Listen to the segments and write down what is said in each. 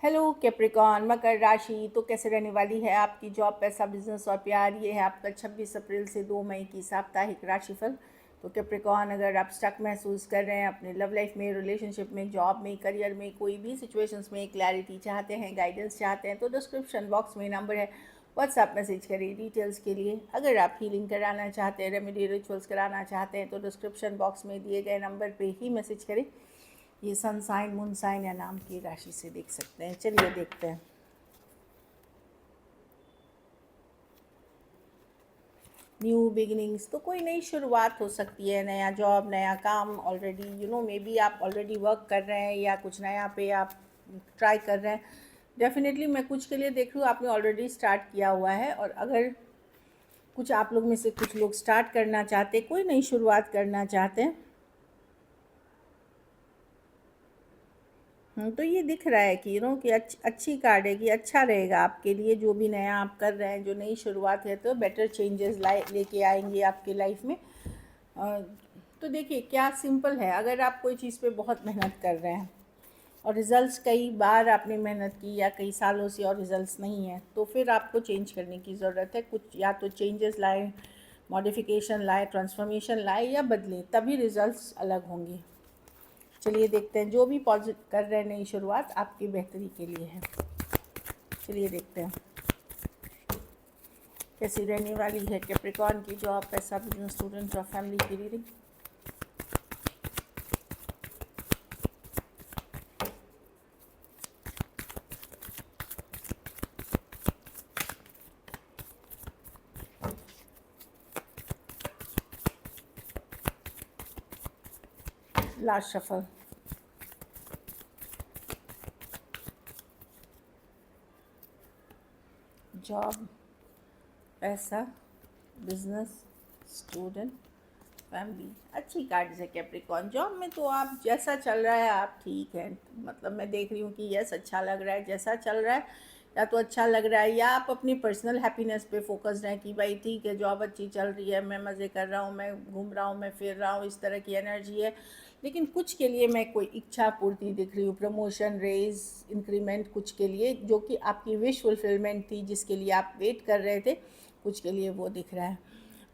Hello Capricorn मकर राशि। तो कैसे रहने वाली है आपकी जॉब, पैसा, बिजनेस और प्यार। ये है आपका 26 अप्रैल से 2 मई की साप्ताहिक राशिफल। तो कैप्रिकॉन, अगर आप स्टक महसूस कर रहे हैं अपने लव लाइफ में, रिलेशनशिप में, जॉब में, करियर में, कोई भी सिचुएशंस में क्लैरिटी चाहते हैं, गाइडेंस चाहते हैं, तो डिस्क्रिप्शन बॉक्स में नंबर है, व्हाट्सएप मैसेज करिए डिटेल्स के लिए। अगर आप हीलिंग कराना चाहते हैं, रेमेडी रिचुअल्स कराना चाहते हैं, तो डिस्क्रिप्शन बॉक्स में दिए गए नंबर पे ही मैसेज करें। ये सन साइन, मून साइन या नाम की राशि से देख सकते हैं। चलिए देखते हैं। न्यू बिगिनिंग्स, तो कोई नई शुरुआत हो सकती है, नया जॉब, नया काम। ऑलरेडी मे बी आप ऑलरेडी वर्क कर रहे हैं या कुछ नया पे आप ट्राई कर रहे हैं। डेफिनेटली मैं कुछ के लिए देख रही हूँ आपने ऑलरेडी स्टार्ट किया हुआ है, और अगर कुछ आप लोग में से कुछ लोग स्टार्ट करना चाहते, कोई नई शुरुआत करना चाहते हैं, तो ये दिख रहा है कि कि अच्छी कार्ड है, कि अच्छा रहेगा आपके लिए जो भी नया आप कर रहे हैं, जो नई शुरुआत है, तो बेटर चेंजेस लेके आएंगे आपके लाइफ में। तो देखिए क्या सिंपल है, अगर आप कोई चीज़ पे बहुत मेहनत कर रहे हैं और रिजल्ट्स कई बार आपने मेहनत की या कई सालों से और रिजल्ट्स नहीं है, तो फिर आपको चेंज करने की ज़रूरत है। कुछ या तो चेंजेस लाए, मॉडिफिकेशन लाए, ट्रांसफॉर्मेशन लाए या बदले, तभी रिजल्ट्स अलग होंगे। चलिए देखते हैं, जो भी पॉजिटिव कर रहे हैं नई शुरुआत आपकी बेहतरी के लिए है। चलिए देखते हैं कैसी रहने वाली है कैप्रिकॉर्न की जॉब, पैसा, बिजनेस, स्टूडेंट और फैमिली की रीडिंग। Last shuffle. जॉब, पैसा, बिजनेस, स्टूडेंट, फैमिली, अच्छी कार्ड्स है कैप्रिकॉर्न। जॉब में तो आप जैसा चल रहा है आप ठीक है, मतलब मैं देख रही हूँ कि यस अच्छा लग रहा है जैसा चल रहा है, या तो अच्छा लग रहा है, या आप अपनी पर्सनल हैप्पीनेस पे फोकस्ड हैं कि भाई ठीक है जॉब अच्छी चल रही है, मैं मज़े कर रहा हूँ, मैं घूम रहा हूँ, मैं फिर रहा हूँ, इस तरह की एनर्जी है। लेकिन कुछ के लिए मैं कोई इच्छा पूर्ति दिख रही हूँ, प्रमोशन, रेज, इंक्रीमेंट, कुछ के लिए जो कि आपकी विश फुलफिलमेंट थी, जिसके लिए आप वेट कर रहे थे, कुछ के लिए वो दिख रहा है।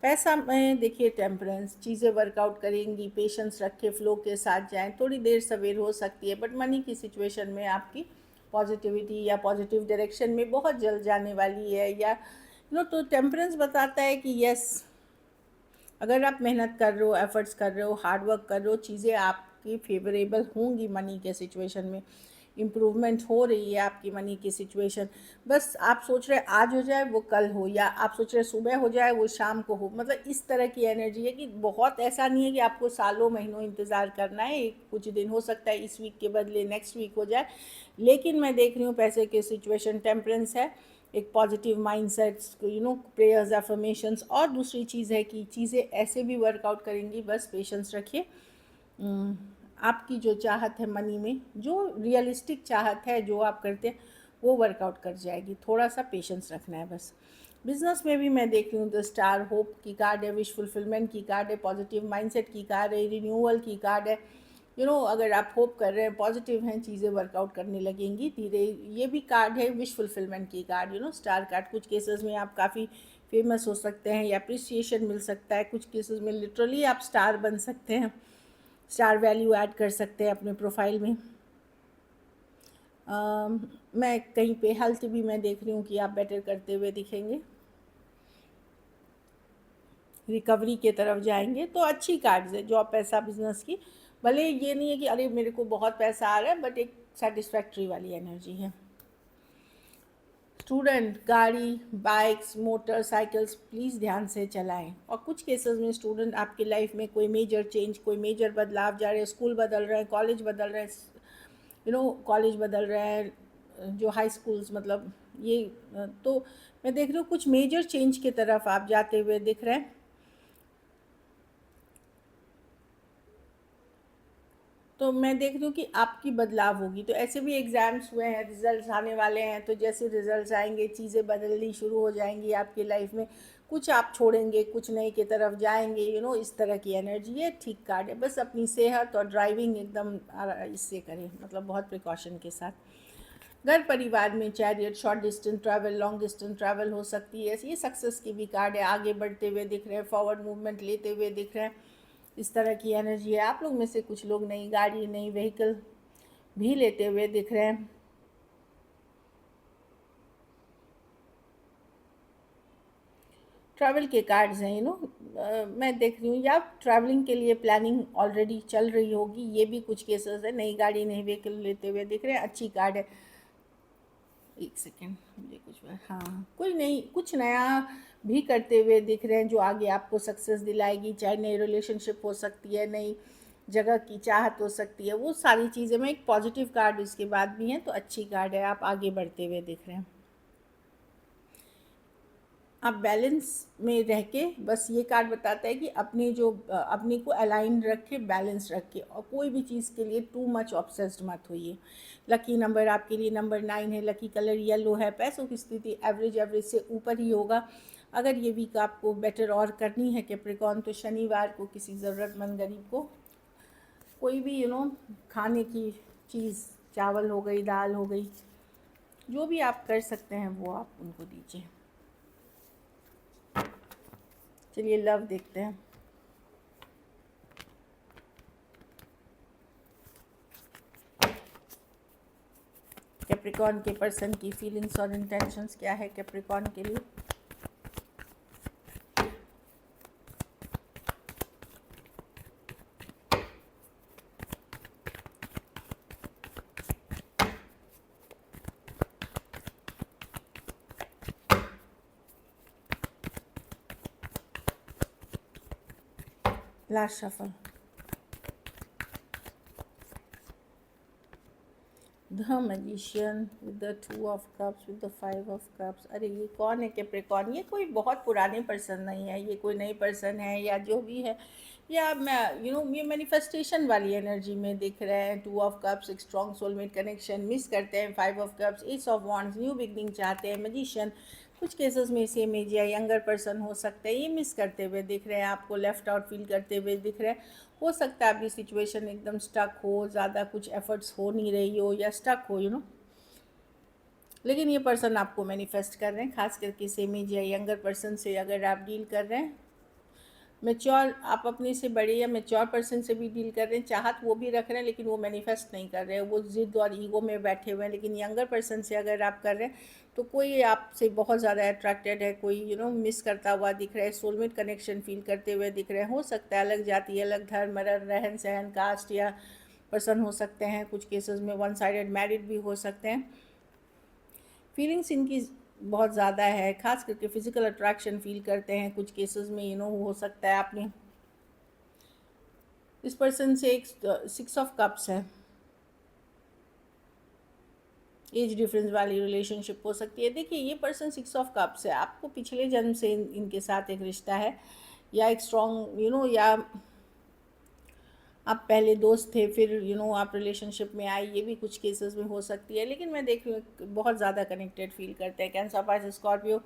पैसा में देखिए टेम्परेंस, चीज़ें वर्कआउट करेंगी, पेशेंस रखे, फ्लो के साथ जाएं, थोड़ी देर सवेर हो सकती है, बट मनी की सिचुएशन में आपकी पॉजिटिविटी या पॉजिटिव डायरेक्शन में बहुत जल्द जाने वाली है। या तो टेम्परेंस बताता है कि यस, अगर आप मेहनत कर रहे हो, एफर्ट्स कर रहे हो, हार्ड वर्क कर रहे हो, चीज़ें आपकी फेवरेबल होंगी मनी के सिचुएशन में, इम्प्रूवमेंट हो रही है आपकी मनी की सिचुएशन। बस आप सोच रहे आज हो जाए वो कल हो, या आप सोच रहे सुबह हो जाए वो शाम को हो, मतलब इस तरह की एनर्जी है कि बहुत ऐसा नहीं है कि आपको सालों महीनों इंतज़ार करना है। कुछ दिन हो सकता है इस वीक के बदले नेक्स्ट वीक हो जाए, लेकिन मैं देख रही हूँ पैसे की सिचुएशन टेम्परेंस है, एक पॉजिटिव माइंडसेट्स, प्रेयर्स, एफर्मेशंस, और दूसरी चीज़ है कि चीज़ें ऐसे भी वर्कआउट करेंगी, बस पेशेंस रखिए। आपकी जो चाहत है मनी में, जो रियलिस्टिक चाहत है जो आप करते हैं, वो वर्कआउट कर जाएगी, थोड़ा सा पेशेंस रखना है बस। बिजनेस में भी मैं देख रही हूँ द स्टार, होप की कार्ड है, विश फुलफिलमेंट की कार्ड है, पॉजिटिव माइंडसेट की कार्ड है, रिन्यूअल की कार्ड है। अगर आप होप कर रहे हैं, पॉजिटिव हैं, चीज़ें वर्कआउट करने लगेंगी धीरे। ये भी कार्ड है विश फुलफिलमेंट की कार्ड, स्टार कार्ड। कुछ केसेस में आप काफ़ी फेमस हो सकते हैं या अप्रिसिएशन मिल सकता है, कुछ केसेस में लिटरली आप स्टार बन सकते हैं, स्टार वैल्यू ऐड कर सकते हैं अपने प्रोफाइल में। मैं कहीं पे हेल्थ भी मैं देख रही हूँ कि आप बेटर करते हुए दिखेंगे, रिकवरी के तरफ जाएंगे, तो अच्छी कार्ड्स है जॉब, पैसा, बिजनेस की। भले ये नहीं है कि अरे मेरे को बहुत पैसा आ रहा है, बट एक सेटिस्फैक्ट्री वाली एनर्जी है। स्टूडेंट, गाड़ी, बाइक्स, मोटरसाइकिल्स प्लीज़ ध्यान से चलाएं। और कुछ केसेस में स्टूडेंट आपकी लाइफ में कोई मेजर चेंज, कोई मेजर बदलाव जा रहे हैं, स्कूल बदल रहे हैं, कॉलेज बदल रहे हैं, कॉलेज बदल रहे हैं, जो हाई स्कूल्स, मतलब ये। तो मैं देख रही हूँ कुछ मेजर चेंज की तरफ आप जाते हुए दिख रहे हैं। तो मैं देख रही हूँ कि आपकी बदलाव होगी। तो ऐसे भी एग्ज़ाम्स हुए हैं, रिजल्ट्स आने वाले हैं, तो जैसे रिजल्ट्स आएंगे चीज़ें बदलनी शुरू हो जाएंगी आपकी लाइफ में। कुछ आप छोड़ेंगे, कुछ नए की तरफ जाएंगे, इस तरह की एनर्जी है। ठीक कार्ड है। बस अपनी सेहत और ड्राइविंग एकदम इससे करें, मतलब बहुत प्रिकॉशन के साथ। घर परिवार में chariot, short distance travel, long distance travel हो सकती है। ये सक्सेस की भी कार्ड है, आगे बढ़ते हुए दिख रहे हैं, फॉरवर्ड मूवमेंट लेते हुए दिख रहे हैं, इस तरह की एनर्जी है। आप लोग में से कुछ लोग नई गाड़ी, नई व्हीकल भी लेते हुए दिख रहे हैं। ट्रैवल के कार्ड्स हैं, मैं देख रही हूँ, या ट्रैवलिंग के लिए प्लानिंग ऑलरेडी चल रही होगी, ये भी कुछ केसेस है। नई गाड़ी, नई व्हीकल लेते हुए दिख रहे हैं, अच्छी कार्ड है। एक सेकेंड, मुझे कुछ, हाँ, कोई नहीं, कुछ नया भी करते हुए दिख रहे हैं जो आगे आपको सक्सेस दिलाएगी। चाहे नई रिलेशनशिप हो सकती है, नई जगह की चाहत हो सकती है, वो सारी चीज़ें में एक पॉजिटिव कार्ड उसके बाद भी हैं, तो अच्छी कार्ड है, आप आगे बढ़ते हुए दिख रहे हैं। आप बैलेंस में रह के, बस ये कार्ड बताता है कि अपने जो अपने को अलाइन रखे, बैलेंस रखे, और कोई भी चीज़ के लिए टू मच ऑब्सेस्ड मत होइए। लकी नंबर आपके लिए नंबर 9 है, लकी कलर येलो है। पैसों की स्थिति एवरेज एवरेज से ऊपर ही होगा। अगर ये वीक आपको बेटर और करनी है कैप्रिकॉर्न, तो शनिवार को किसी ज़रूरतमंद गरीब को कोई भी खाने की चीज़, चावल हो गई, दाल हो गई, जो भी आप कर सकते हैं वो आप उनको दीजिए। चलिए लव देखते हैं। कैप्रिकॉर्न के पर्सन की फीलिंग्स और इंटेंशंस क्या है कैप्रिकॉर्न के लिए? Last shuffle, the magician with the 2 of cups, with the 5 of cups. अरे ये कौन है कैप्रिकॉर्न? ये कोई बहुत पुराने पर्सन नहीं है, ये कोई नई पर्सन है, या जो भी है, या मैं ये मैनिफेस्टेशन वाली एनर्जी में दिख रहे हैं। 2 ऑफ कप्स, एक स्ट्रॉन्ग सोलमेट कनेक्शन मिस करते हैं। 5 of cups, S of wands, new beginning चाहते हैं। मैजिशियन, कुछ केसेस में सेम एज या यंगर पर्सन हो सकता है, ये मिस करते हुए दिख रहे हैं, आपको लेफ्ट आउट फील करते हुए दिख रहे हैं। हो सकता है आपकी सिचुएशन एकदम स्टक हो, ज़्यादा कुछ एफर्ट्स हो नहीं रही हो, या स्टक हो लेकिन ये पर्सन आपको मैनिफेस्ट कर रहे हैं, खास करके सेम एज या यंगर पर्सन से अगर आप डील कर रहे हैं। मैच्योर, आप अपने से बड़े या मैच्योर पर्सन से भी डील कर रहे हैं, चाहत वो भी रख रहे हैं, लेकिन वो मैनिफेस्ट नहीं कर रहे हैं, वो जिद और ईगो में बैठे हुए हैं। लेकिन यंगर पर्सन से अगर आप कर रहे हैं, तो कोई आपसे बहुत ज़्यादा अट्रैक्टेड है, कोई मिस करता हुआ दिख रहा है, सोलमेट कनेक्शन फील करते हुए दिख रहे हैं। हो सकता है अलग जाति, अलग धर्म, अलग रहन सहन, कास्ट या पर्सन हो सकते हैं। कुछ केसेस में वन साइडेड मैरिड भी हो सकते हैं। फीलिंग्स इनकी बहुत ज़्यादा है, खास करके फिजिकल अट्रैक्शन फील करते हैं। कुछ केसेस में हो सकता है आपने इस पर्सन से एक 6 ऑफ कप्स है, एज डिफरेंस वाली रिलेशनशिप हो सकती है। देखिए ये पर्सन 6 ऑफ कप्स है, आपको पिछले जन्म से इनके साथ एक रिश्ता है, या एक स्ट्रॉन्ग या आप पहले दोस्त थे, फिर आप रिलेशनशिप में आए, ये भी कुछ केसेस में हो सकती है। लेकिन मैं देख रही हूँ बहुत ज़्यादा कनेक्टेड फील करते हैं। कैंसर, पाइसेस, स्कॉर्पियो,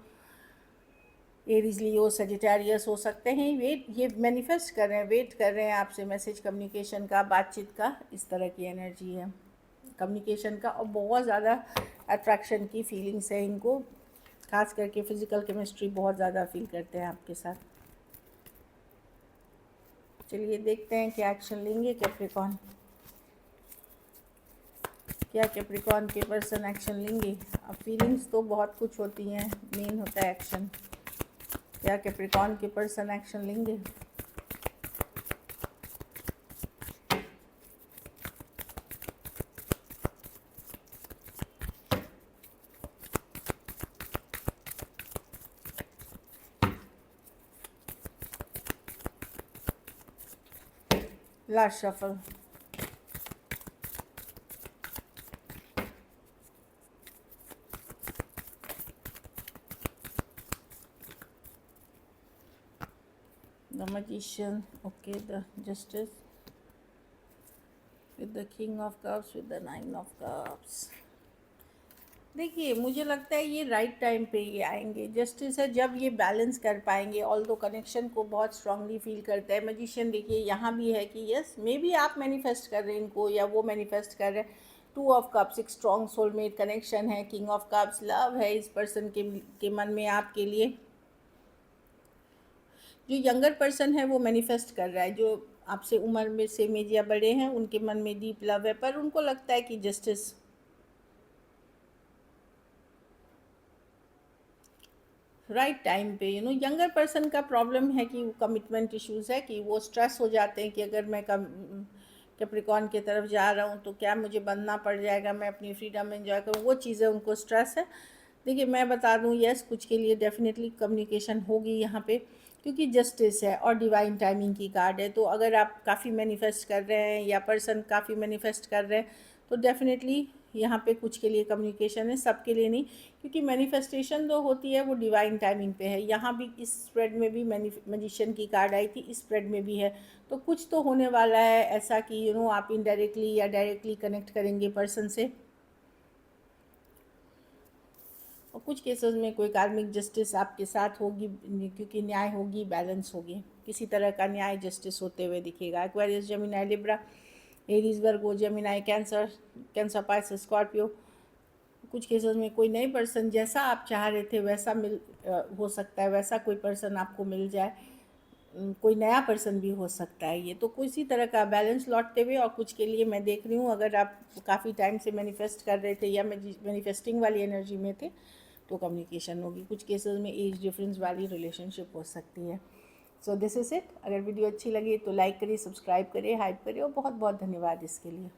एरीज, लियो, सजिटेरियस हो सकते हैं। ये मैनिफेस्ट कर रहे हैं, वेट कर रहे हैं आपसे मैसेज, कम्युनिकेशन का, बातचीत का, इस तरह की एनर्जी है कम्युनिकेशन का। और बहुत ज़्यादा अट्रैक्शन की फीलिंग्स है इनको, खास करके फिज़िकल केमिस्ट्री बहुत ज़्यादा फील करते हैं आपके साथ। चलिए देखते हैं क्या एक्शन लेंगे कैप्रिकॉर्न। क्या कैप्रिकॉर्न के पर्सन एक्शन लेंगे? अब फीलिंग्स तो बहुत कुछ होती हैं, मेन होता है एक्शन। क्या कैप्रिकॉर्न के पर्सन एक्शन लेंगे? Last shuffle, the magician, okay, the justice with the king of cups, with the 9 of cups। देखिए मुझे लगता है ये राइट टाइम पे ये आएंगे। जस्टिस है, जब ये बैलेंस कर पाएंगे, ऑल दो कनेक्शन को बहुत स्ट्रांगली फील करता है। मैजिशियन देखिए यहाँ भी है कि यस, मे बी आप मैनिफेस्ट कर रहे हैं इनको, या वो मैनिफेस्ट कर रहे हैं, टू ऑफ कप्स एक स्ट्रॉन्ग सोलमेट कनेक्शन है, किंग ऑफ कप्स लव है इस पर्सन के मन में आपके लिए। जो यंगर पर्सन है वो मैनिफेस्ट कर रहा है, जो आपसे उम्र में से मेज या बड़े हैं उनके मन में डीप लव है, पर उनको लगता है कि जस्टिस राइट टाइम पे, यंगर पर्सन का प्रॉब्लम है कि वो कमिटमेंट इश्यूज है, कि वो स्ट्रेस हो जाते हैं कि अगर मैं कैप्रिकॉर्न की तरफ जा रहा हूँ तो क्या मुझे बनना पड़ जाएगा, मैं अपनी फ्रीडम एंजॉय करूँ, वो चीज़ें उनको स्ट्रेस है। देखिए मैं बता दूँ, यस कुछ के लिए डेफिनेटली कम्युनिकेशन होगी यहाँ पे, क्योंकि जस्टिस है और डिवाइन टाइमिंग की कार्ड है। तो अगर आप काफ़ी मैनिफेस्ट कर रहे हैं या पर्सन काफ़ी मैनिफेस्ट कर रहे हैं तो डेफिनेटली यहाँ पे कुछ के लिए कम्युनिकेशन है, सबके लिए नहीं, क्योंकि मैनिफेस्टेशन जो होती है वो डिवाइन टाइमिंग पे है। यहाँ भी इस स्प्रेड में भी मैजिशियन की कार्ड आई थी, इस स्प्रेड में भी है, तो कुछ तो होने वाला है ऐसा कि आप इनडायरेक्टली या डायरेक्टली कनेक्ट करेंगे पर्सन से। और कुछ केसेस में कोई कार्मिक जस्टिस आपके साथ होगी, क्योंकि न्याय होगी, बैलेंस होगी, किसी तरह का न्याय जस्टिस होते हुए दिखेगा। Aquarius, Gemini, Libra, Aries, Virgo, Gemini, Cancer, Cancer, Pisces, Scorpio. कुछ केसेस में कोई नए पर्सन जैसा आप चाह रहे थे वैसा हो सकता है, वैसा कोई पर्सन आपको मिल जाए, कोई नया पर्सन भी हो सकता है। ये तो किसी तरह का बैलेंस लौटते हुए। और कुछ के लिए मैं देख रही हूँ, अगर आप काफ़ी टाइम से मैनिफेस्ट कर रहे थे या मैनिफेस्टिंग वाली एनर्जी में थे तो कम्युनिकेशन होगी। कुछ केसेस में एज डिफरेंस वाली रिलेशनशिप हो सकती है। So this is it. अगर वीडियो अच्छी लगी तो लाइक करिए, सब्सक्राइब करिए, हाइप करिए, और बहुत बहुत धन्यवाद इसके लिए।